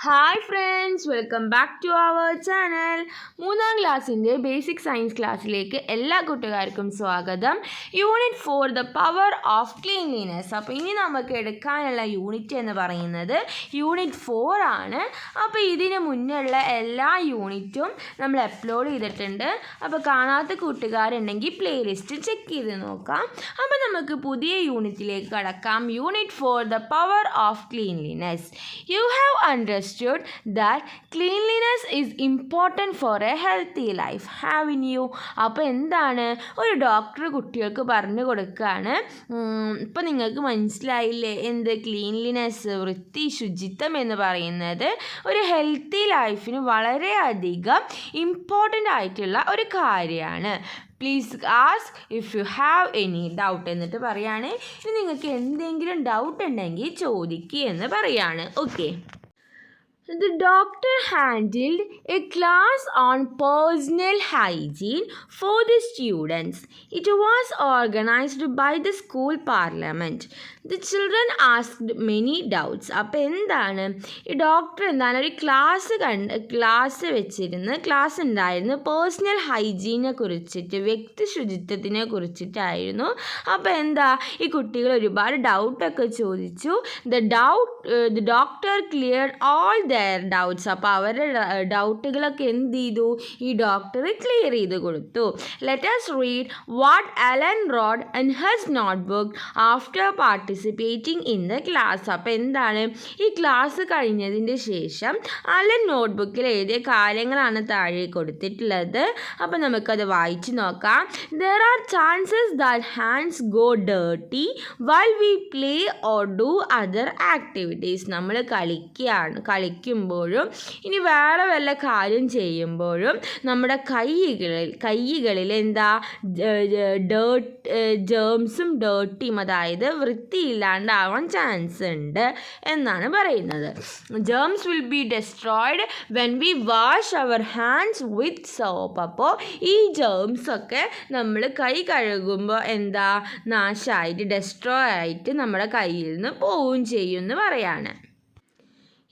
Hi friends, welcome back to our channel. 3ാം ക്ലാസ്സിൻ്റെ basic science ക്ലാസ്സിലേക്ക് എല്ലാ കൂട്ടുകാർക്കും സ്വാഗതം. Unit 4 the power of cleanliness. അപ്പോൾ ഇനി നമുക്ക് എടുക്കാനുള്ള യൂണിറ്റ് എന്ന് പറയുന്നത് യൂണിറ്റ് 4 ആണ്. അപ്പോൾ ഇതിന് മുന്നുള്ള എല്ലാ യൂണിറ്റും നമ്മൾ അപ്ലോഡ് ചെയ്തിട്ടുണ്ട്. അപ്പോൾ കാണാത്ത കൂട്ടുകാരുണ്ടെങ്കിൽ പ്ലേലിസ്റ്റ് ചെക്ക് ചെയ്ത് നോക്കാം. അപ്പോൾ നമുക്ക് പുതിയ യൂണിറ്റിലേക്ക് കടക്കാം. Unit 4 the power of cleanliness. You have understood that cleanliness is important for a healthy life, haven't you? അപ്പോൾ എന്താണ് ഒരു ഡോക്ടർ കുട്ടികൾക്ക് പറഞ്ഞു കൊടുക്കുകയാണ്. ഇപ്പം നിങ്ങൾക്ക് മനസ്സിലായില്ലേ എന്ത് ക്ലീൻലിനെസ്, വൃത്തി, ശുചിത്വം എന്ന് പറയുന്നത് ഒരു ഹെൽത്തി ലൈഫിന് വളരെയധികം ഇമ്പോർട്ടൻ്റ് ആയിട്ടുള്ള ഒരു കാര്യമാണ്. Please ask if you have any doubt എന്നിട്ട് പറയാണ്. ഇനി നിങ്ങൾക്ക് എന്തെങ്കിലും ഡൗട്ട് ഉണ്ടെങ്കിൽ ചോദിക്കുക എന്ന് പറയാണ്. Okay. The doctor handled a class on personal hygiene for the students. It was organized by the school parliament. The children asked many doubts. അപ്പോൾ എന്താണ് ഈ ഡോക്ടർ ഒരു ക്ലാസ് വെച്ചിരുന്ന് ക്ലാസ് ഉണ്ടായിരുന്നു പേഴ്സണൽ ഹൈജീനെ കുറിച്ചിട്ട്, വ്യക്തി ശുചിത്വത്തിനെ കുറിച്ചിട്ടായിരുന്നു. അപ്പോൾ എന്താ ഈ കുട്ടികൾ ഒരുപാട് ഡൗട്ടൊക്കെ ചോദിച്ചു. The doctor clear all doubts. അപ്പോൾ അവരുടെ ഡൗട്ടുകളൊക്കെ എന്ത് ചെയ്തു ഈ ഡോക്ടർ ക്ലിയർ ചെയ്ത് കൊടുത്തു. Let us read what Alan wrote in his notebook after participating in the class. അപ്പോൾ എന്താണ് ഈ ക്ലാസ് കഴിഞ്ഞതിൻ്റെ ശേഷം അലൻ നോട്ട്ബുക്കിൽ എഴുതിയ കാര്യങ്ങളാണ് താഴെ കൊടുത്തിട്ടുള്ളത്. അപ്പോൾ നമുക്കത് വായിച്ച് നോക്കാം. There are chances that hands go dirty while we play or do other activities. നമ്മൾ കളിക്കുമ്പോഴും ഇനി വേറെ വല്ല കാര്യം ചെയ്യുമ്പോഴും നമ്മുടെ കൈകളിൽ എന്താ ജേംസും ഡേർട്ടിയും, അതായത് വൃത്തിയില്ലാണ്ടാവാൻ ചാൻസ് ഉണ്ട് എന്നാണ് പറയുന്നത്. Germs will be destroyed when we wash our hands with soap. അപ്പോൾ ഈ ജേംസ് ഒക്കെ നമ്മൾ കൈ കഴുകുമ്പോൾ എന്താ നാശമായിട്ട്, ഡെസ്ട്രോയ് ആയിട്ട് നമ്മുടെ കയ്യിൽ നിന്ന് പോവുകയും ചെയ്യും എന്ന് പറയാണ്.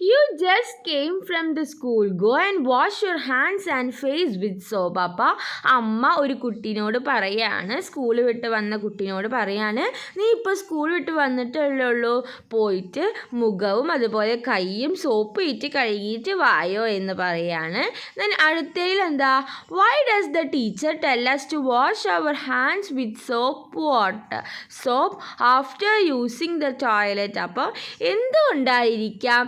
You just came from the school. Go and wash your hands and face with soap. അപ്പോൾ അമ്മ ഒരു കുട്ടീനോട് പറയാണ്, സ്കൂൾ വിട്ട് വന്ന കുട്ടീനോട് പറയാണ്, നീ ഇപ്പോൾ സ്കൂൾ വിട്ട് വന്നിട്ടല്ലേ ഉള്ളൂ, പോയിട്ട് മുഖവും അതുപോലെ കൈയും സോപ്പ് ഇട്ട് കഴുകിയിട്ട് വായോ എന്ന് പറയാണ്. ദെൻ അടുത്തതിൽ എന്താ why does the teacher tell us to wash our hands with soap after using the toilet? അപ്പോൾ എന്തുകൊണ്ടായിരിക്കാം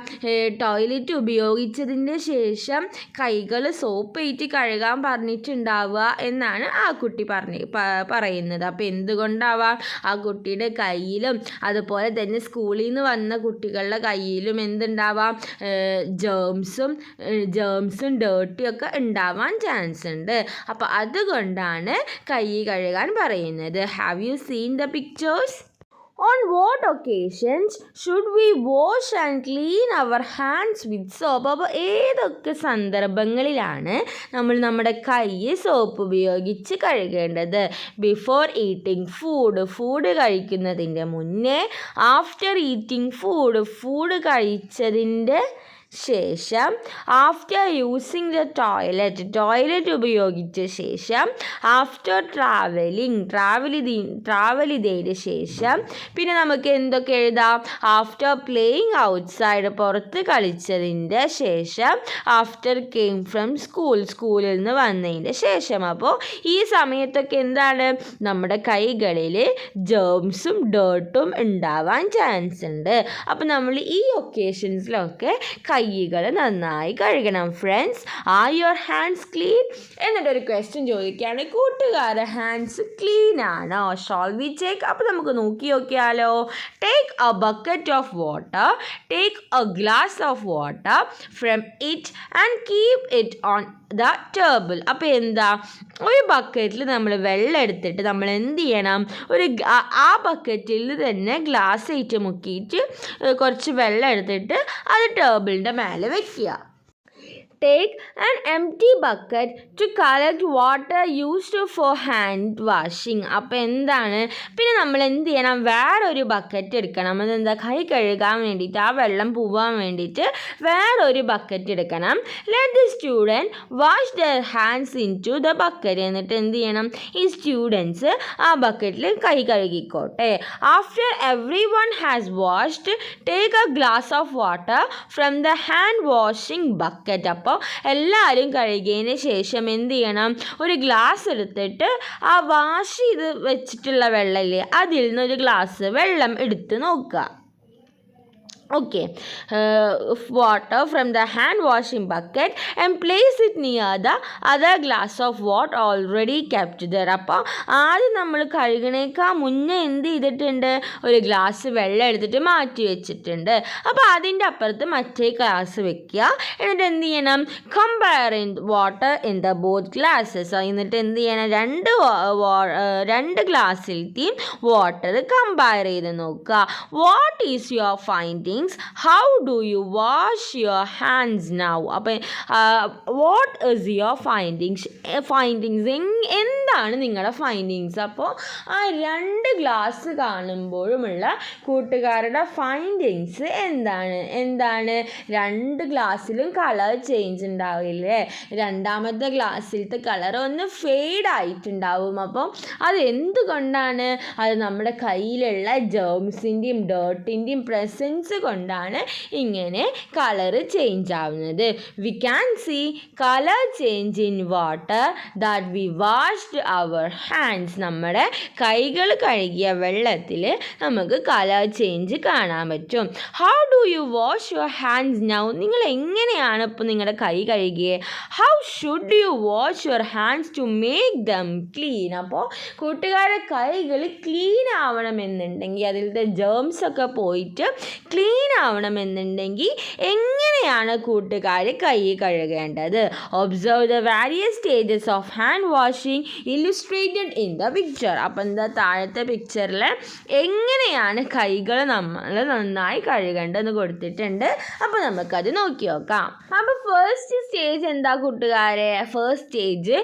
ടോയ്ലറ്റ് ഉപയോഗിച്ചതിൻ്റെ ശേഷം കൈകൾ സോപ്പ് ഇട്ട് കഴുകാൻ പറഞ്ഞിട്ടുണ്ടാവുക എന്നാണ് ആ കുട്ടി പറയുന്നത്. അപ്പോൾ എന്തുകൊണ്ടാവാം ആ കുട്ടിയുടെ കയ്യിലും അതുപോലെ തന്നെ സ്കൂളിൽ നിന്ന് വന്ന കുട്ടികളുടെ കയ്യിലും എന്തുണ്ടാവാം ജേംസും ഡേർട്ടിയും ഒക്കെ ഉണ്ടാവാൻ ചാൻസ് ഉണ്ട്. അപ്പോൾ അതുകൊണ്ടാണ് കൈ കഴുകാൻ പറയുന്നത്. Have you seen the pictures? On what occasions should we wash and clean our hands with soap? അപ്പോൾ ഏതൊക്കെ സന്ദർഭങ്ങളിലാണ് നമ്മൾ നമ്മുടെ കൈ സോപ്പ് ഉപയോഗിച്ച് കഴുകേണ്ടത്? ബിഫോർ ഈറ്റിംഗ് ഫുഡ് കഴിക്കുന്നതിൻ്റെ മുന്നേ, ആഫ്റ്റർ ഈറ്റിംഗ് ഫുഡ് കഴിച്ചതിൻ്റെ ശേഷം, ആഫ്റ്റർ യൂസിങ് ദ ടോയ്ലറ്റ് ഉപയോഗിച്ച ശേഷം, ആഫ്റ്റർ ട്രാവൽ ചെയ്തതിന് ശേഷം, പിന്നെ നമുക്ക് എന്തൊക്കെ എഴുതാം? ആഫ്റ്റർ പ്ലേയിങ് ഔട്ട്സൈഡ്, പുറത്ത് കളിച്ചതിൻ്റെ ശേഷം, ആഫ്റ്റർ കെയിം ഫ്രം സ്കൂളിൽ നിന്ന് വന്നതിൻ്റെ ശേഷം. അപ്പോൾ ഈ സമയത്തൊക്കെ എന്താണ് നമ്മുടെ കൈകളിൽ ജേംസും ഡേർട്ടും ഉണ്ടാവാൻ ചാൻസ് ഉണ്ട്. അപ്പോൾ നമ്മൾ ഈ ഒക്കേഷൻസിലൊക്കെ കൈകൾ നന്നായി കഴുകണം. Friends, are your hands clean? എന്നിട്ടൊരു ക്വസ്റ്റ്യൻ ചോദിക്കുകയാണ്, കൂട്ടുകാരെ ഹാൻഡ്സ് ക്ലീൻ ആണോ? Shall we check? അപ്പോൾ നമുക്ക് നോക്കിയാലോ. Take A bucket of water, take A glass of water from it and keep it on the table. അപ്പോൾ എന്താ ഒരു ബക്കറ്റിൽ നമ്മൾ വെള്ളം എടുത്തിട്ട് നമ്മൾ എന്ത് ചെയ്യണം, ആ ബക്കറ്റിൽ തന്നെ ഗ്ലാസ് ഇട്ട് മുക്കിയിട്ട് കുറച്ച് വെള്ളം എടുത്തിട്ട് അത് ടേബിളിൻ്റെ മേലെ വയ്ക്കുക. Take an empty bucket to collect water used for hand washing. അപ്പോൾ എന്താണ്, പിന്നെ നമ്മൾ എന്ത് ചെയ്യണം, വേറൊരു ബക്കറ്റ് എടുക്കണം. അതെന്താ, കൈ കഴുകാൻ വേണ്ടിയിട്ട്, ആ വെള്ളം പോവാൻ വേണ്ടിയിട്ട് വേറൊരു ബക്കറ്റ് എടുക്കണം. Let the student wash their hands into the bucket. എന്നിട്ട് എന്ത് ചെയ്യണം, ഈ സ്റ്റുഡൻസ് ആ ബക്കറ്റിൽ കൈ കഴുകിക്കോട്ടെ. After everyone has washed, take a glass of water from the hand washing bucket. അപ്പോൾ എല്ലാവരും കഴുകിയതിന് ശേഷം എന്ത് ചെയ്യണം, ഒരു ഗ്ലാസ് എടുത്തിട്ട് ആ വാഷ് ചെയ്ത് വെച്ചിട്ടുള്ള വെള്ളമില്ലേ, അതിൽ നിന്നൊരു ഗ്ലാസ് വെള്ളം എടുത്ത് നോക്കുക. Okay, water from the hand washing bucket and place it near the other glass of water already kept there. അപ്പോൾ ആദ്യം നമ്മൾ കഴുകണേക്കാൾ മുന്നേ എന്ത് ചെയ്തിട്ടുണ്ട്, ഒരു ഗ്ലാസ് വെള്ളം എടുത്തിട്ട് മാറ്റി വെച്ചിട്ടുണ്ട്. അപ്പോൾ അതിൻ്റെ അപ്പുറത്ത് മറ്റേ ഗ്ലാസ് വെക്കുക. എന്നിട്ട് എന്ത് ചെയ്യണം, compare in water in the both glasses. എന്നിട്ട് എന്ത് ചെയ്യണം, രണ്ട് ഗ്ലാസ്സിലത്തെയും വാട്ടർ കമ്പയർ ചെയ്ത് നോക്കുക. What is your finding? How do you wash your hands now? അപ്പോൾ വാട്ട് ഈസ് യുവർ ഫൈൻഡിങ്സ്? എന്താണ് നിങ്ങളുടെ ഫൈൻഡിങ്സ്? അപ്പോൾ ആ രണ്ട് ഗ്ലാസ് കാണുമ്പോഴുമുള്ള കൂട്ടുകാരുടെ ഫൈൻഡിങ്സ് എന്താണ് രണ്ട് ഗ്ലാസ്സിലും കളർ ചേഞ്ച് ഉണ്ടാവില്ലേ? രണ്ടാമത്തെ ഗ്ലാസ്സിലത്തെ കളർ ഒന്ന് ഫെയ്ഡ് ആയിട്ടുണ്ടാവും. അപ്പോൾ അത് എന്തുകൊണ്ടാണ്? അത് നമ്മുടെ കയ്യിലുള്ള ജേംസിൻ്റെയും ഡേർട്ടിൻ്റെയും പ്രസൻസ് കൊണ്ടാണ് ഇങ്ങനെ കളർ ചേഞ്ച് ആവുന്നത്. We can see colour change in water that we washed our hands. നമ്മുടെ കൈകൾ കഴുകിയ വെള്ളത്തിൽ നമുക്ക് കളർ ചേഞ്ച് കാണാൻ പറ്റും. How do you wash your hands now? നിങ്ങൾ എങ്ങനെയാണ് ഇപ്പോൾ നിങ്ങളുടെ കൈ കഴുകിയത്? How should you wash your hands to make them clean? അപ്പോൾ കൂട്ടുകാരുടെ കൈകൾ ക്ലീൻ ആവണമെന്നുണ്ടെങ്കിൽ, അതിലത്തെ ജേംസ് ഒക്കെ പോയിട്ട് ക്ലീൻ ആവണമെന്നുണ്ടെങ്കിൽ എങ്ങനെയാണ് കൂട്ടുകാർ കൈ കഴുകേണ്ടത്? Observe the various stages of hand washing illustrated in the picture. അപ്പം എന്താ, താഴത്തെ പിക്ചറിൽ എങ്ങനെയാണ് കൈകൾ നമ്മൾ നന്നായി കഴുകേണ്ടതെന്ന് കൊടുത്തിട്ടുണ്ട്. അപ്പോൾ നമുക്കത് നോക്കി നോക്കാം. അപ്പോൾ ഫസ്റ്റ് സ്റ്റേജ് എന്താ കൂട്ടുകാരെ? First stage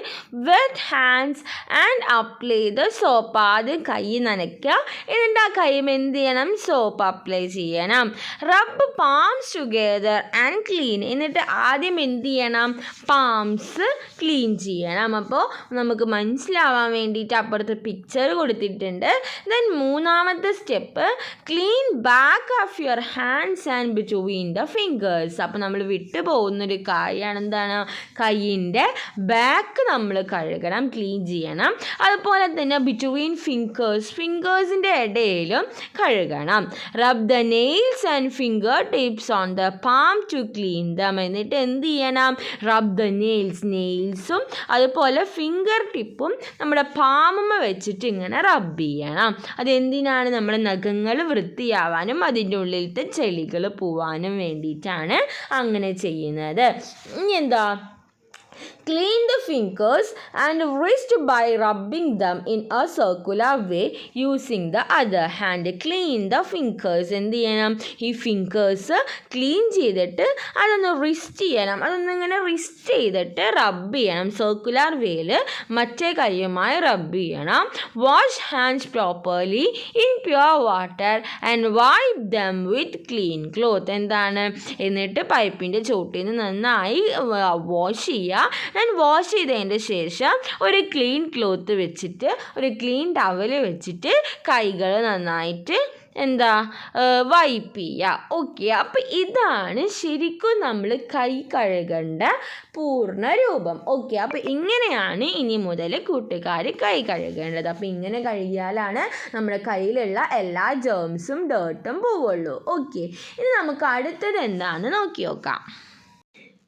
wet hands and apply the soap. ആദ്യം കൈ നനയ്ക്കുക, എന്നിട്ട് ആ കൈ എന്ത് ചെയ്യണം, സോപ്പ് അപ്ലൈ ചെയ്യണം. റബ്ബ് പാംസ് ടുഗെദർ ആൻഡ് ക്ലീൻ. എന്നിട്ട് ആദ്യം എന്ത് ചെയ്യണം, പാംസ് ക്ലീൻ ചെയ്യണം. അപ്പോൾ നമുക്ക് മനസ്സിലാവാൻ വേണ്ടിയിട്ട് അപ്പുറത്ത് പിക്ചർ കൊടുത്തിട്ടുണ്ട്. ദെൻ മൂന്നാമത്തെ step, clean back of your hands and between the fingers. അപ്പോൾ നമ്മൾ വിട്ടു പോകുന്നൊരു കാര്യമാണ് എന്താണ്, കൈയിൻ്റെ ബാക്ക് നമ്മൾ കഴുകണം, ക്ലീൻ ചെയ്യണം. അതുപോലെ തന്നെ ബിറ്റ്വീൻ ഫിംഗേഴ്സിൻ്റെ ഇടയിലും കഴുകണം. Rub the nails and fingertips on the palm to clean them. എന്നിട്ട് എന്ത് ചെയ്യണം, റബ് ദ നെയിൽസും അതുപോലെ ഫിംഗർ ടിപ്പും നമ്മുടെ പാമുമ്മ വെച്ചിട്ട് ഇങ്ങനെ റബ്ബ് ചെയ്യണം. അതെന്തിനാണ്? നമ്മുടെ നഖങ്ങൾ വൃത്തിയാവാനും അതിൻ്റെ ഉള്ളിലത്തെ ചെളികൾ പോവാനും വേണ്ടിയിട്ടാണ് അങ്ങനെ ചെയ്യുന്നത്. ഇനി എന്താ, clean the fingers and wrist by rubbing them in a circular way using the other hand. Clean the fingers. എന്ത് ചെയ്യണം, ഈ ഫിംഗേഴ്സ് ക്ലീൻ ചെയ്തിട്ട് അതൊന്ന് റിസ്റ്റ് ചെയ്യണം. അതൊന്നിങ്ങനെ റിസ്റ്റ് ചെയ്തിട്ട് റബ്ബ് ചെയ്യണം. സർക്കുലർ വേയിൽ മറ്റേ കൈയുമായി റബ്ബ് ചെയ്യണം. Wash hands properly in pure water and wipe dum with clean cloth. എന്താണ്, എന്നിട്ട് പൈപ്പിൻ്റെ ചോട്ടിൽ നിന്ന് നന്നായി വാഷ് ചെയ്യുക. വാഷ് ചെയ്തതിൻ്റെ ശേഷം ഒരു ക്ലീൻ ക്ലോത്ത് വെച്ചിട്ട്, ഒരു ക്ലീൻ ടവൽ വെച്ചിട്ട് കൈകൾ നന്നായിട്ട് വൈപ്പ് ചെയ്യുക. ഓക്കെ, അപ്പോൾ ഇതാണ് ശരിക്കും നമ്മൾ കൈ കഴുകേണ്ട പൂർണ്ണ രൂപം. ഓക്കെ, അപ്പോൾ ഇങ്ങനെയാണ് ഇനി മുതൽ കൂട്ടുകാർ കൈ കഴുകേണ്ടത്. അപ്പോൾ ഇങ്ങനെ കഴുകിയാലാണ് നമ്മുടെ കയ്യിലുള്ള എല്ലാ ജേംസും ഡേർട്ടും പോവുള്ളൂ. ഓക്കെ, ഇനി നമുക്ക് അടുത്തത് എന്താണെന്ന് നോക്കി നോക്കാം.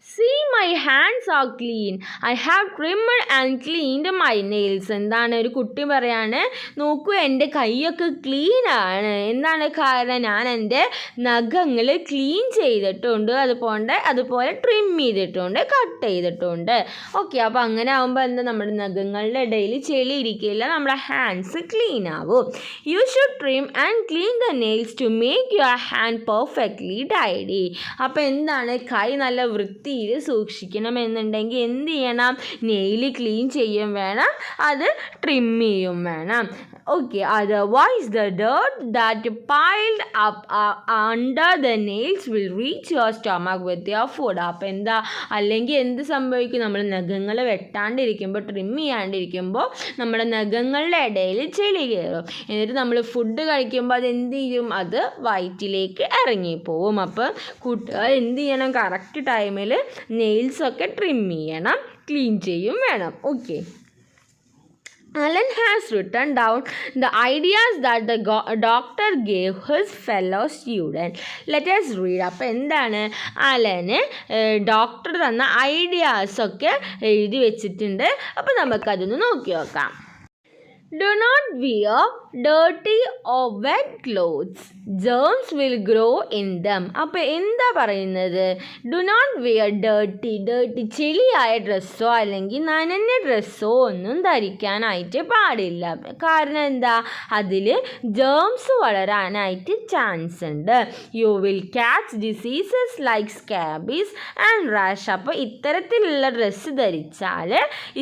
See, my hands are clean. I have trimmed and cleaned my nails. എന്താണ്, ഒരു കുട്ടി പറയാണ്, നോക്കൂ എൻ്റെ കൈയൊക്കെ ക്ലീൻ ആണ്. എന്താണ് കാരണം? ഞാൻ എൻ്റെ നഖങ്ങൾ ക്ലീൻ ചെയ്തിട്ടുണ്ട്, അതുപോലെ ട്രിം ചെയ്തിട്ടുണ്ട്, കട്ട് ചെയ്തിട്ടുണ്ട്. ഓക്കെ, അപ്പോൾ അങ്ങനെ ആകുമ്പോൾ എന്താ, നമ്മുടെ നഖങ്ങളുടെ ഇടയിൽ ചെളി ഇരിക്കില്ല, നമ്മുടെ ഹാൻഡ്സ് ക്ലീൻ ആവും. You should trim and clean the nails to make your hand perfectly tidy. അപ്പോൾ എന്താണ്, കൈ നല്ല വൃത്തി നീര് സൂക്ഷിക്കണമെന്നുണ്ടെങ്കിൽ എന്ത് ചെയ്യണം? നെയിൽ ക്ലീൻ ചെയ്യും വേണം, അത് ട്രിം ചെയ്യും വേണം. Okay, otherwise the dirt that piled up under the nails will reach your stomach with your food. അപ്പോൾ എന്താ, അല്ലെങ്കിൽ എന്ത് സംഭവിക്കും? നമ്മൾ നഖങ്ങൾ വെട്ടാണ്ടിരിക്കുമ്പോൾ, ട്രിം ചെയ്യാണ്ടിരിക്കുമ്പോൾ നമ്മുടെ നഖങ്ങളുടെ ഇടയിൽ ചെളി കയറും. എന്നിട്ട് നമ്മൾ ഫുഡ് കഴിക്കുമ്പോൾ അത് എന്ത് ചെയ്യും? അത് വയറ്റിലേക്ക് ഇറങ്ങിപ്പോവും. അപ്പോൾ കൂട്ടുകാർ എന്ത് ചെയ്യണം? കറക്റ്റ് ടൈമിൽ നെയിൽസൊക്കെ ട്രിം ചെയ്യണം, ക്ലീൻ ചെയ്യും വേണം. Okay, Alan has written down the ideas that the doctor gave his fellow student. Let us read. അപ്പോൾ എന്താണ് അലന് ഡോക്ടർ തന്ന ഐഡിയാസൊക്കെ എഴുതി വെച്ചിട്ടുണ്ട്. അപ്പോൾ നമുക്കതൊന്ന് നോക്കി നോക്കാം. Do not wear dirty or wet clothes. Germs will grow in them. അപ്പോൾ എന്താ പറയുന്നത്? ഡു നോട്ട് വെയർ ഡേർട്ടി ചെളിയായ ഡ്രസ്സോ അല്ലെങ്കിൽ നനഞ്ഞ ഡ്രസ്സോ ഒന്നും ധരിക്കാനായിട്ട് പാടില്ല. കാരണം എന്താ? അതിൽ ജേംസ് വളരാനായിട്ട് ചാൻസ് ഉണ്ട്. You will catch diseases like scabies and rash. അപ്പോൾ ഇത്തരത്തിലുള്ള ഡ്രസ്സ് ധരിച്ചാൽ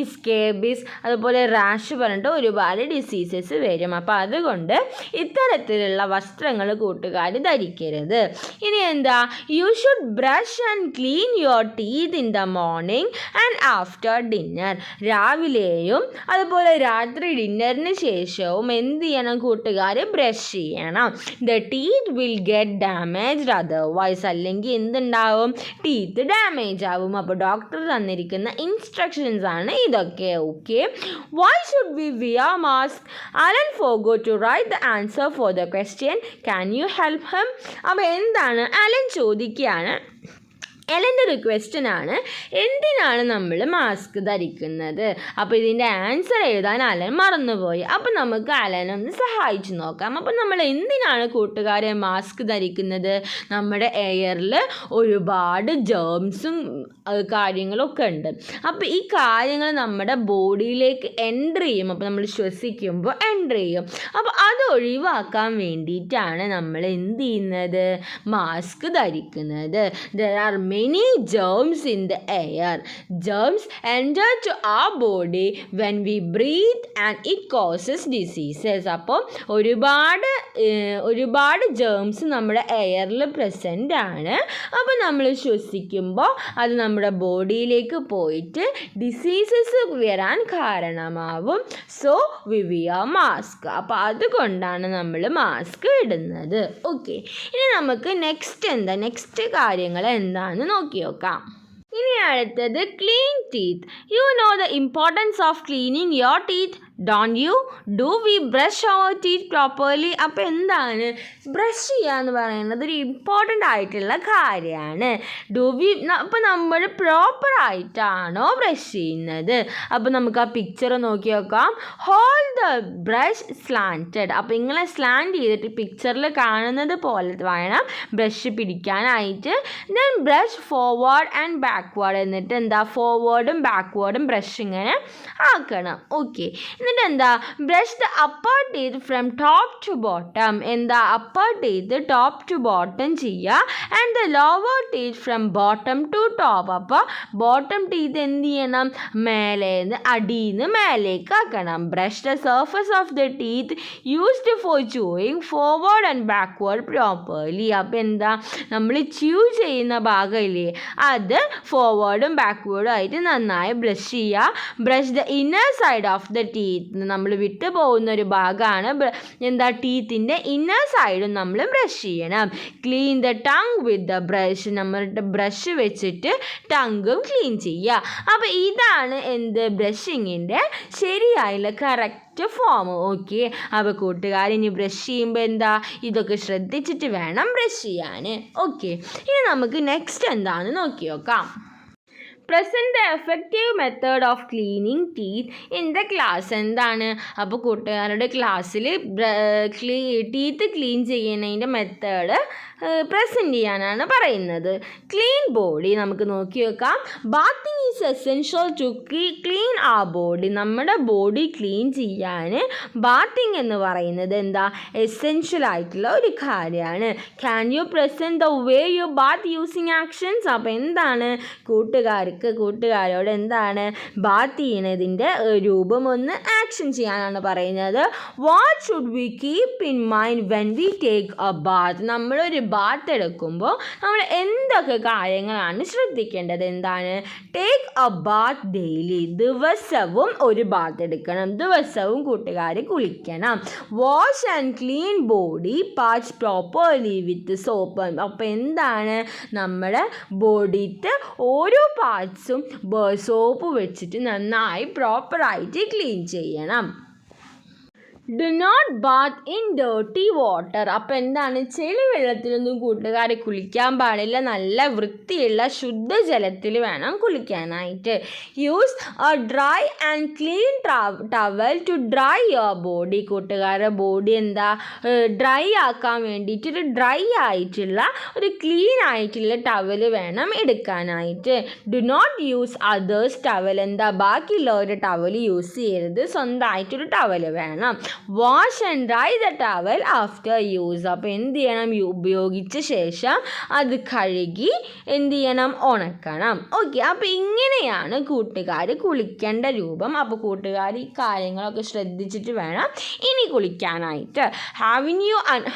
ഈ സ്കാബീസ് അതുപോലെ റാഷ് പറഞ്ഞിട്ട് ഒരുപാട് ഡിസീസസ് വരും. അപ്പോൾ അതുകൊണ്ട് ഇത്തരത്തിലുള്ള വസ്ത്രങ്ങൾ കൂട്ടുകാർ ധരിക്കരുത്. ഇനി എന്താ? You should brush and clean your teeth in the morning and after dinner. രാവിലെയും അതുപോലെ രാത്രി ഡിന്നറിന് ശേഷവും എന്ത് ചെയ്യണം കൂട്ടുകാർ? ബ്രഷ് ചെയ്യണം. The teeth will get damaged otherwise. അല്ലെങ്കിൽ എന്തുണ്ടാവും? ടീത്ത് ഡാമേജ് ആവും. അപ്പോൾ ഡോക്ടർ തന്നിരിക്കുന്ന ഇൻസ്ട്രക്ഷൻസ് ആണ് ഇതൊക്കെ. Okay, why should we wear mask? Alan forgot to write the answer for the question. Can you help him? അപ്പോൾ എന്താണ് അലൻ ചോദിക്കുകയാണ്. എലൻ്റെ ഒരു ക്വസ്റ്റ്യൻ ആണ്, എന്തിനാണ് നമ്മൾ മാസ്ക് ധരിക്കുന്നത്? അപ്പോൾ ഇതിൻ്റെ ആൻസർ എഴുതാൻ അലൻ മറന്നുപോയി. അപ്പോൾ നമുക്ക് അലനൊന്ന് സഹായിച്ചു നോക്കാം. അപ്പോൾ നമ്മൾ എന്തിനാണ് കൂട്ടുകാരെ മാസ്ക് ധരിക്കുന്നത്? നമ്മുടെ എയറിൽ ഒരുപാട് ജേംസും കാര്യങ്ങളൊക്കെ ഉണ്ട്. അപ്പോൾ ഈ കാര്യങ്ങൾ നമ്മുടെ ബോഡിയിലേക്ക് എൻ്റർ ചെയ്യും. അപ്പോൾ നമ്മൾ ശ്വസിക്കുമ്പോൾ എൻ്റർ ചെയ്യും. അപ്പോൾ അത് ഒഴിവാക്കാൻ വേണ്ടിയിട്ടാണ് നമ്മൾ എന്ത് ചെയ്യുന്നത്? മാസ്ക് ധരിക്കുന്നത്. There are many germs in the air. Germs enter to our body when we breathe and it causes diseases. അപ്പോൾ ഒരുപാട് ജേംസ് നമ്മുടെ എയറിൽ പ്രസൻ്റ് ആണ്. അപ്പോൾ നമ്മൾ ശ്വസിക്കുമ്പോൾ അത് നമ്മുടെ ബോഡിയിലേക്ക് പോയിട്ട് ഡിസീസസ് വരാൻ കാരണമാവും. So we wear mask. അപ്പോൾ അതുകൊണ്ടാണ് നമ്മൾ മാസ്ക് ഇടുന്നത്. ഓക്കെ, ഇനി നമുക്ക് നെക്സ്റ്റ് കാര്യങ്ങൾ എന്താണെന്ന് നോക്കി നോക്കാം. ഇനി അടുത്തത് clean teeth. You know the importance of cleaning your teeth, don't you? Do we brush our teeth properly? അപ്പോൾ എന്താണ് ബ്രഷ് ചെയ്യുക എന്ന് പറയുന്നത്? ഒരു ഇമ്പോർട്ടൻ്റ് ആയിട്ടുള്ള കാര്യമാണ്. അപ്പോൾ നമ്മൾ പ്രോപ്പറായിട്ടാണോ ബ്രഷ് ചെയ്യുന്നത്? അപ്പോൾ നമുക്ക് ആ പിക്ചർ നോക്കി നോക്കാം. Hold the brush slanted. അപ്പോൾ ഇങ്ങനെ സ്ലാൻഡ് ചെയ്തിട്ട് പിക്ചറിൽ കാണുന്നത് പോലെ വേണം ബ്രഷ് പിടിക്കാനായിട്ട്. Then brush forward and backward. എന്നിട്ട് എന്താ? ഫോർവേഡും ബാക്ക്വേർഡും ബ്രഷ് ഇങ്ങനെ ആക്കണം. ഓക്കെ, എന്നിട്ട് എന്താ? Brush the upper teeth from top to bottom. എന്താ? Upper teeth top to bottom ചെയ്യുക. And the lower teeth from bottom to top. അപ്പോൾ ബോട്ടം ടീത്ത് എന്ത് ചെയ്യണം? മേലേന്ന് അടിയിന്ന് മേലേക്ക് ആക്കണം. Brush the surface of the teeth used for chewing forward and backward properly. അപ്പോൾ എന്താ? നമ്മൾ ച്യൂ ചെയ്യുന്ന ഭാഗമില്ലേ, അത് ഫോർവേഡും ബാക്ക്വേർഡും ആയിട്ട് നന്നായി ബ്രഷ് ചെയ്യുക. Brush the inner side of the teeth. നമ്മൾ വിട്ടു പോകുന്ന ഒരു ഭാഗമാണ് എന്താ? ടീത്തിൻ്റെ ഇന്നർ സൈഡും നമ്മൾ ബ്രഷ് ചെയ്യണം. Clean the tongue with the brush. നമ്മളുടെ ബ്രഷ് വെച്ചിട്ട് ടങ്ങും ക്ലീൻ ചെയ്യുക. അപ്പോൾ ഇതാണ് എന്ത്? ബ്രഷിങ്ങിൻ്റെ ശരിയായുള്ള കറക്റ്റ് ഫോം. ഓക്കെ, അപ്പോൾ കൂട്ടുകാരിനി ബ്രഷ് ചെയ്യുമ്പോൾ എന്താ? ഇതൊക്കെ ശ്രദ്ധിച്ചിട്ട് വേണം ബ്രഷ് ചെയ്യാൻ. ഓക്കെ, ഇനി നമുക്ക് നെക്സ്റ്റ് എന്താണെന്ന് നോക്കി നോക്കാം. Present the effective method of cleaning teeth in the class. എന്താണ്? അപ്പോൾ കൂട്ടുകാരുടെ ക്ലാസ്സിൽ ടീത്ത് ക്ലീൻ ചെയ്യുന്നതിൻ്റെ മെത്തേഡ് പ്രസൻറ്റ് ചെയ്യാനാണ് പറയുന്നത്. ക്ലീൻ ബോഡി നമുക്ക് നോക്കി വെക്കാം. Bathing is is essential to clean ആ ബോഡി. നമ്മുടെ ബോഡി ക്ലീൻ ചെയ്യാൻ ബാത്തിങ് എന്ന് പറയുന്നത് എന്താ, എസെൻഷ്യൽ ആയിട്ടുള്ള ഒരു കാര്യമാണ്. Can you present the way you bath using actions? അപ്പോൾ എന്താണ് കൂട്ടുകാരോട് എന്താണ് ബാത്ത് ചെയ്യുന്നതിൻ്റെ രൂപം ഒന്ന് ആക്ഷൻ ചെയ്യാനാണ് പറയുന്നത്. What should we keep in mind when we take a bath? നമ്മളൊരു ബാത്ത് എടുക്കുമ്പോൾ നമ്മൾ എന്തൊക്കെ കാര്യങ്ങളാണ് ശ്രദ്ധിക്കേണ്ടത്? എന്താണ്? Take a bath daily. ദിവസവും ഒരു ബാത്ത് എടുക്കണം, ദിവസവും കൂട്ടുകാർ കുളിക്കണം. Wash and clean body parts properly with soap. അപ്പോൾ എന്താണ്, നമ്മുടെ ബോഡിത്തെ ഓരോ പാർട്സും സോപ്പ് വെച്ചിട്ട് നന്നായി പ്രോപ്പറായിട്ട് ക്ലീൻ ചെയ്യണം. Do not bath in dirty water. അപ്പോൾ എന്താണ്, ചെളി വെള്ളത്തിലൊന്നും കൂട്ടുകാർ കുളിക്കാൻ പാടില്ല, നല്ല വൃത്തിയുള്ള ശുദ്ധജലത്തിൽ വേണം കുളിക്കാനായിട്ട്. Use a dry and clean towel to dry your body. കൂട്ടുകാരുടെ ബോഡി എന്താ ഡ്രൈ ആക്കാൻ വേണ്ടിയിട്ട് ഒരു ഡ്രൈ ആയിട്ടുള്ള ഒരു ക്ലീൻ ആയിട്ടുള്ള ടവൽ വേണം എടുക്കാനായിട്ട്. Do not use others towel. എന്താ, ബാക്കിയുള്ളവരുടെ ടവൽ യൂസ് ചെയ്യരുത്, സ്വന്തമായിട്ടൊരു ടവൽ വേണം. Wash and dry the towel after use. അപ്പോൾ എന്ത് ചെയ്യണം, ഉപയോഗിച്ച ശേഷം അത് കഴുകി എന്ത് ചെയ്യണം, ഉണക്കണം. ഓക്കെ, അപ്പോൾ ഇങ്ങനെയാണ് കൂട്ടുകാർ കുളിക്കേണ്ട രൂപം. അപ്പോൾ കൂട്ടുകാർ ഈ കാര്യങ്ങളൊക്കെ ശ്രദ്ധിച്ചിട്ട് വേണം ഇനി കുളിക്കാനായിട്ട്.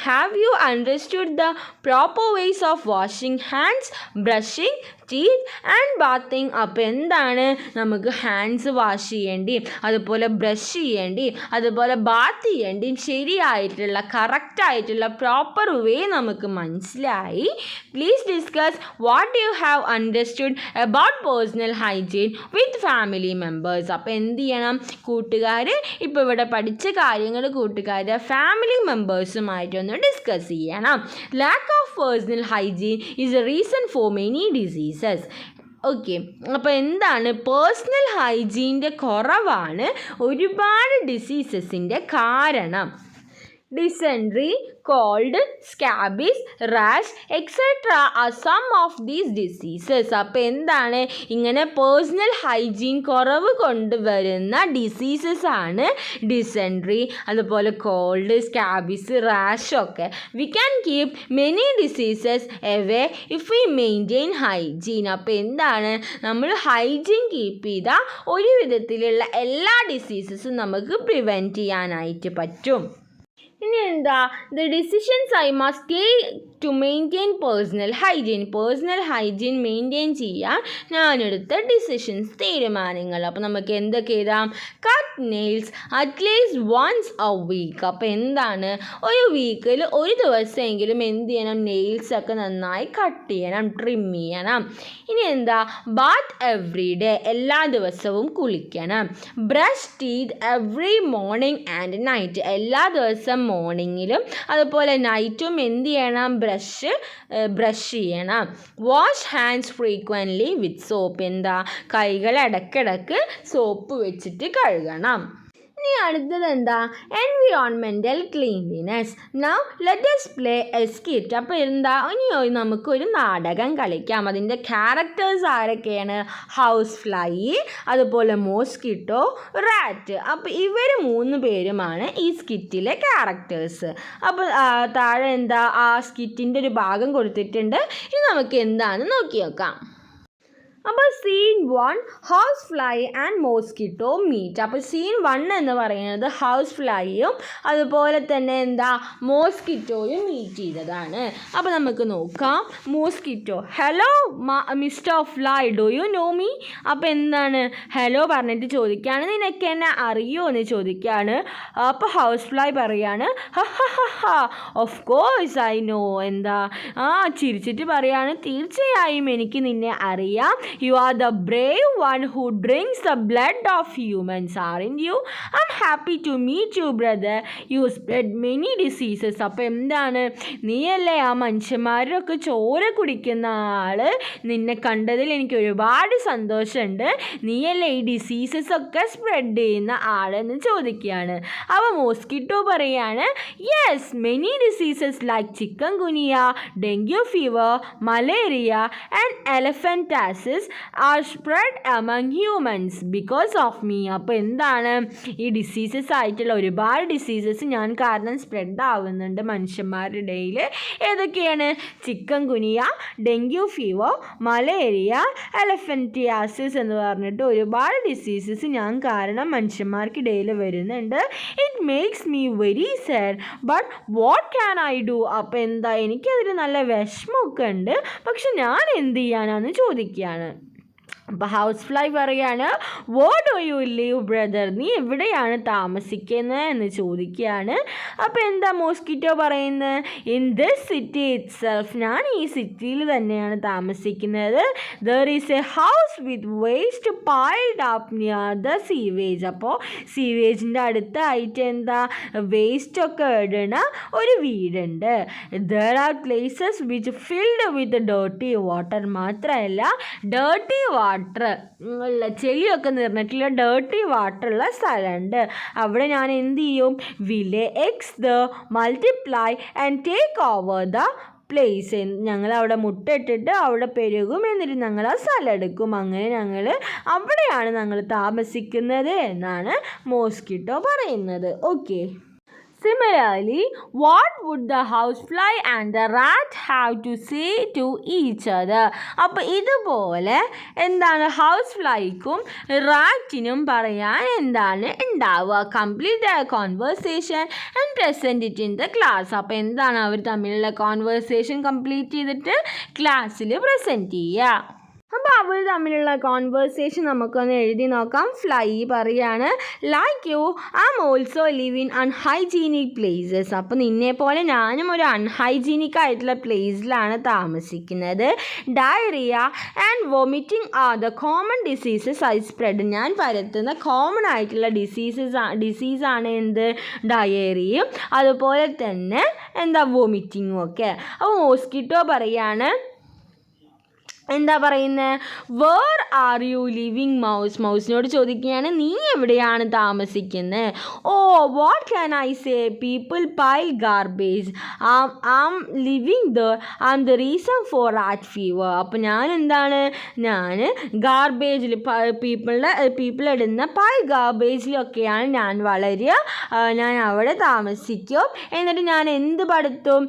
Have you understood the proper ways of washing hands, brushing teeth and bathing? അപ്പോൾ എന്താണ്, നമുക്ക് ഹാൻഡ്സ് വാഷ് ചെയ്യേണ്ടി, അതുപോലെ ബ്രഷ് ചെയ്യേണ്ടി, അതുപോലെ ബാത്ത് ചെയ്യേണ്ടി ശരിയായിട്ടുള്ള കറക്റ്റായിട്ടുള്ള പ്രോപ്പർ വേ നമുക്ക് മനസ്സിലായി. Please discuss what you have understood about personal hygiene with family members. അപ്പോൾ എന്ത് ചെയ്യണം കൂട്ടുകാർ, ഇപ്പോൾ ഇവിടെ പഠിച്ച കാര്യങ്ങൾ കൂട്ടുകാർ ഫാമിലി മെമ്പേഴ്സുമായിട്ടൊന്ന് ഡിസ്കസ് ചെയ്യണം. Lack of personal hygiene is A reason for many diseases. Okay, അപ്പോൾ എന്താണ്, പേഴ്സണൽ ഹൈജീൻ്റെ കുറവാണ് ഒരുപാട് ഡിസീസസിൻ്റെ കാരണം. Dysentery, cold, scabies, rash, etc. are some of these diseases. അപ്പോൾ എന്താണ്, ഇങ്ങനെ പേഴ്സണൽ ഹൈജീൻ കുറവ് കൊണ്ടുവരുന്ന ഡിസീസസ് ആണ് ഡിസെൻട്രി, അതുപോലെ കോൾഡ്, സ്കാബീസ്, റാഷ് ഒക്കെ. We can keep many diseases away if we maintain hygiene. അപ്പോൾ എന്താണ്, നമ്മൾ ഹൈജീൻ കീപ്പ് ചെയ്താൽ ഒരു വിധത്തിലുള്ള എല്ലാ ഡിസീസസും നമുക്ക് പ്രിവെൻറ്റ് ചെയ്യാനായിട്ട് പറ്റും. ഇനി എന്താ, the decisions I must take to maintain personal hygiene. Personal hygiene maintain ചെയ്യാൻ ഞാനെടുത്ത ഡിസിഷൻസ്, തീരുമാനങ്ങൾ. അപ്പോൾ നമുക്ക് എന്തൊക്കെ എഴുതാം, cut nails at least once a week. അപ്പോൾ എന്താണ്, ഒരു വീക്കിൽ ഒരു ദിവസമെങ്കിലും എന്ത് ചെയ്യണം, നെയിൽസൊക്കെ നന്നായി കട്ട് ചെയ്യണം, ട്രിം ചെയ്യണം. ഇനി എന്താ, ബാത്ത് എവ്രി ഡേ, എല്ലാ ദിവസവും കുളിക്കണം. Brush teeth every morning and night, എല്ലാ ദിവസം മോർണിംഗിലും അതുപോലെ നൈറ്റും എന്ത് ചെയ്യണം, ബ്രഷ് ചെയ്യണം. വാഷ് ഹാൻഡ്സ് ഫ്രീക്വൻ്റ്ലി വിത്ത് സോപ്പ്. എന്താ, കൈകൾ ഇടയ്ക്കിടയ്ക്ക് സോപ്പ് വെച്ചിട്ട് കഴുകണം. ഇനി അടുത്തത് എന്താ, environmental cleanliness. Now let us play A skit. അപ്പോൾ എന്താ, ഇനി നമുക്കൊരു നാടകം കളിക്കാം. അതിൻ്റെ ക്യാരക്ടേഴ്സ് ആരൊക്കെയാണ്, ഹൗസ് ഫ്ലൈ, അതുപോലെ മോസ്കിറ്റോ, റാറ്റ്. അപ്പോൾ ഇവർ 3 പേരുമാണ് ഈ സ്കിറ്റിലെ ക്യാരക്ടേഴ്സ്. അപ്പോൾ താഴെ എന്താ, ആ സ്കിറ്റിൻ്റെ ഒരു ഭാഗം കൊടുത്തിട്ടുണ്ട്. ഇനി നമുക്ക് എന്താണെന്ന് നോക്കി നോക്കാം. അപ്പോൾ scene 1 house fly and mosquito meet. അപ്പോൾ സീൻ 1 എന്ന് പറയുന്നത് ഹൗസ് ഫ്ലൈയും അതുപോലെ തന്നെ എന്താ മോസ്കിറ്റോയും മീറ്റ് ചെയ്തതാണ്. അപ്പോൾ നമുക്ക് നോക്കാം. Mosquito, hello mister fly, do you know me? അപ്പോൾ എന്താണ്, ഹലോ പറഞ്ഞിട്ട് ചോദിക്കുകയാണ്, നിനക്ക് എന്നെ അറിയോ എന്ന് ചോദിക്കുകയാണ്. അപ്പോൾ ഹൗസ് ഫ്ലൈ പറയാണ്, ഓഫ് കോഴ്സ് ഐ നോ. എന്താ, ചിരിച്ചിട്ട് പറയാണ്, തീർച്ചയായും എനിക്ക് നിന്നെ അറിയാം. You are the brave one who drinks the blood of humans, aren't you? I'm happy to meet you, brother. You spread many diseases. അപ്പോൾ എന്താണ്, നീയല്ലേ ആ മനുഷ്യന്മാരൊക്കെ ചോര കുടിക്കുന്ന ആൾ? നിന്നെ കണ്ടതിൽ എനിക്ക് ഒരുപാട് സന്തോഷമുണ്ട്. നീയല്ലേ ഈ ഡിസീസസ് ഒക്കെ സ്പ്രെഡ് ചെയ്യുന്ന ആളെന്ന് ചോദിക്കുകയാണ്. അപ്പോൾ മോസ്കിറ്റോ പറയാണ്, yes, many diseases like chikungunya, dengue fever, malaria and elephantiasis diseases are spread among humans because of me. അപ്പോൾ എന്താണ് ഈ ഡിസീസസ് ആയിട്ടുള്ള ഒരുപാട് ഡിസീസസ് ഞാൻ കാരണം സ്പ്രെഡ് ആവുന്നുണ്ട് മനുഷ്യന്മാരുടെ ഇടയിൽ. ഏതൊക്കെയാണ്? ചിക്കൻ ഗുനിയ, ഡെങ്കു ഫീവർ, മലേറിയ, എലഫൻറ്റിയാസിസ് എന്ന് പറഞ്ഞിട്ട് ഒരുപാട് ഡിസീസസ് ഞാൻ കാരണം മനുഷ്യന്മാർക്കിടയിൽ വരുന്നുണ്ട്. It makes me very sad but what can I do. അപ്പോൾ എന്താ, എനിക്കതിൽ നല്ല വിഷമമൊക്കെ ഉണ്ട്, പക്ഷെ ഞാൻ എന്ത് ചെയ്യാനാണെന്ന് ചോദിക്കുകയാണ്. അപ്പോൾ ഹൗസ് ഫ്ലൈ പറയാണ്, where do you live brother, നീ എവിടെയാണ് താമസിക്കുന്നത് എന്ന് ചോദിക്കുകയാണ്. അപ്പോൾ എന്താ മോസ്കിറ്റോ പറയുന്നത്? In this city itself, ഞാൻ ഈ സിറ്റിയിൽ തന്നെയാണ് താമസിക്കുന്നത്. There is a house with waste piled up near the sewage. അപ്പോൾ സീവേജിൻ്റെ അടുത്തായിട്ട് എന്താ വേസ്റ്റൊക്കെ ഇടണ ഒരു വീടുണ്ട്. There are places which filled with dirty water. മാത്രമല്ല ഡേർട്ടി വാട്ടർ ഉള്ള ചെളിയൊക്കെ നിറഞ്ഞിട്ടുള്ള ഡേർട്ടി വാട്ടറുള്ള സ്ഥലമുണ്ട്. അവിടെ ഞാൻ എന്ത് ചെയ്യും? വിലെ X the multiply and take over the place. ഞങ്ങൾ അവിടെ മുട്ടയിട്ടിട്ട് അവിടെ പെരുകും, എന്നിട്ട് ഞങ്ങൾ ആ സ്ഥലം എടുക്കും. അങ്ങനെ ഞങ്ങൾ അവിടെയാണ് ഞങ്ങൾ താമസിക്കുന്നത് എന്നാണ് മോസ്കിറ്റോ പറയുന്നത്. Okay. Similarly, what would the housefly and the rat have to say to each other? അപ്പോൾ ഇതുപോലെ എന്താണ് ഹൗസ് ഫ്ലൈക്കും റാറ്റിനും പറയാൻ എന്താണ് ഉണ്ടാവുക? Complete the conversation and present it in the class. അപ്പോൾ എന്താണ് അവർ തമ്മിലുള്ള കോൺവേഴ്സേഷൻ കംപ്ലീറ്റ് ചെയ്തിട്ട് ക്ലാസ്സിൽ പ്രസൻറ്റ് ചെയ്യുക. അപ്പോൾ അവർ തമ്മിലുള്ള കോൺവേഴ്സേഷൻ നമുക്കൊന്ന് എഴുതി നോക്കാം. ഫ്ലൈ പറയാണ്, like you I am also live in unhygienic places. അപ്പോൾ നിന്നെപ്പോലെ ഞാനും ഒരു അൺഹൈജീനിക് ആയിട്ടുള്ള പ്ലേസിലാണ് താമസിക്കുന്നത്. Diarrhoea and vomiting are the common diseases I spread. ഞാൻ പരത്തുന്ന കോമൺ ആയിട്ടുള്ള ഡിസീസാണ് എന്ത്? ഡയേറിയയും അതുപോലെ തന്നെ എന്താ വോമിറ്റിങ്ങും ഒക്കെ. അപ്പോൾ മോസ്കിറ്റോ പറയാണ്, എന്താ പറയുന്നത്? Where are you living mouse. മൗസിനോട് ചോദിക്കുകയാണ്, നീ എവിടെയാണ് താമസിക്കുന്നത്? Oh what can I say, people pile garbage am living there am the reason for rat fever. അപ്പോൾ ഞാൻ എന്താണ്, ഞാൻ ഗാർബേജിൽ പീപ്പിൾ ഇടുന്ന പൈൽ ഗാർബേജിലൊക്കെയാണ് ഞാൻ വളരുക. ഞാൻ അവിടെ താമസിക്കും. എന്നിട്ട് ഞാൻ എന്ത് പരത്തും?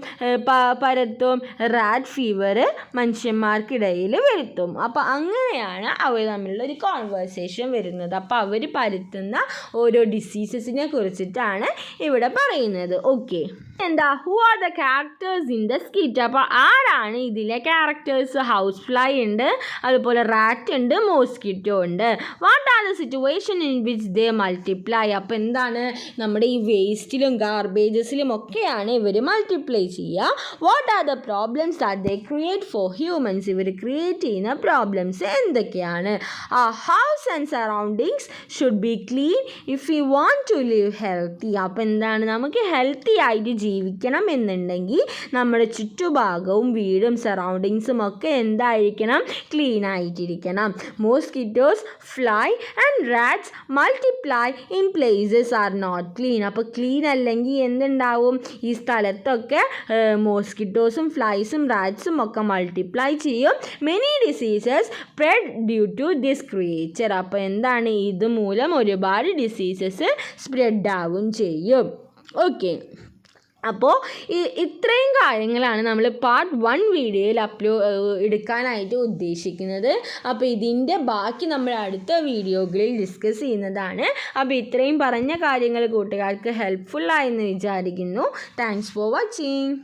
റാറ്റ് ഫീവർ മനുഷ്യന്മാർക്കിടയിൽ വരുത്തും. അപ്പോൾ അങ്ങനെയാണ് അവർ തമ്മിലുള്ള ഒരു കോൺവേഴ്സേഷൻ വരുന്നത്. അപ്പോൾ അവർ പരത്തുന്ന ഓരോ ഡിസീസസിനെ കുറിച്ചിട്ടാണ് ഇവിടെ പറയുന്നത്. ഓക്കെ. എന്താ, who are the characters in the skit. അപ്പോൾ ആരാണ് ഇതിലെ ക്യാരക്ടേഴ്സ്? ഹൗസ് ഫ്ലൈ ഉണ്ട്, അതുപോലെ റാറ്റ് ഉണ്ട്, മോസ്കിറ്റോ ഉണ്ട്. What are the situation in which they multiply. അപ്പോൾ എന്താണ്, നമ്മുടെ ഈ വേസ്റ്റിലും ഗാർബേജസിലും ഒക്കെയാണ് ഇവർ മൾട്ടിപ്ലൈ ചെയ്യുക. What are the problems that they create for humans. ഇവർ ക്രിയേറ്റ് ചെയ്യുന്ന പ്രോബ്ലംസ് എന്തൊക്കെയാണ്? ആ house and surroundings should be clean if you want to live healthy. അപ്പോൾ എന്താണ്, നമുക്ക് ഹെൽത്തി ആയിട്ട് ജീവിക്കണം എന്നുണ്ടെങ്കിൽ നമ്മുടെ ചുറ്റുഭാഗവും വീടും സറൗണ്ടിങ്സും ഒക്കെ എന്തായിരിക്കണം? ക്ലീൻ ആയിട്ടിരിക്കണം. Mosquitoes fly and rats multiply in places are not clean. അപ്പോൾ ക്ലീൻ അല്ലെങ്കിൽ എന്തുണ്ടാവും? ഈ സ്ഥലത്തൊക്കെ മോസ്കിറ്റോസും ഫ്ലൈസും റാറ്റ്സും ഒക്കെ മൾട്ടിപ്ലൈ ചെയ്യും. Many diseases spread due to this creature. അപ്പോൾ എന്താണ്, ഇതുമൂലം ഒരുപാട് ഡിസീസസ് സ്പ്രെഡ് ആവും ചെയ്യും. ഓക്കെ. അപ്പോൾ ഇത്രയും കാര്യങ്ങളാണ് നമ്മൾ പാർട്ട് 1 വീഡിയോയിൽ എടുക്കാനായിട്ട് ഉദ്ദേശിക്കുന്നത്. അപ്പോൾ ഇതിൻ്റെ ബാക്കി നമ്മൾ അടുത്ത വീഡിയോകളിൽ ഡിസ്കസ് ചെയ്യുന്നതാണ്. അപ്പോൾ ഇത്രയും പറഞ്ഞ കാര്യങ്ങൾ കൂട്ടുകാർക്ക് ഹെൽപ്ഫുള്ളായെന്ന് വിചാരിക്കുന്നു. Thanks for watching.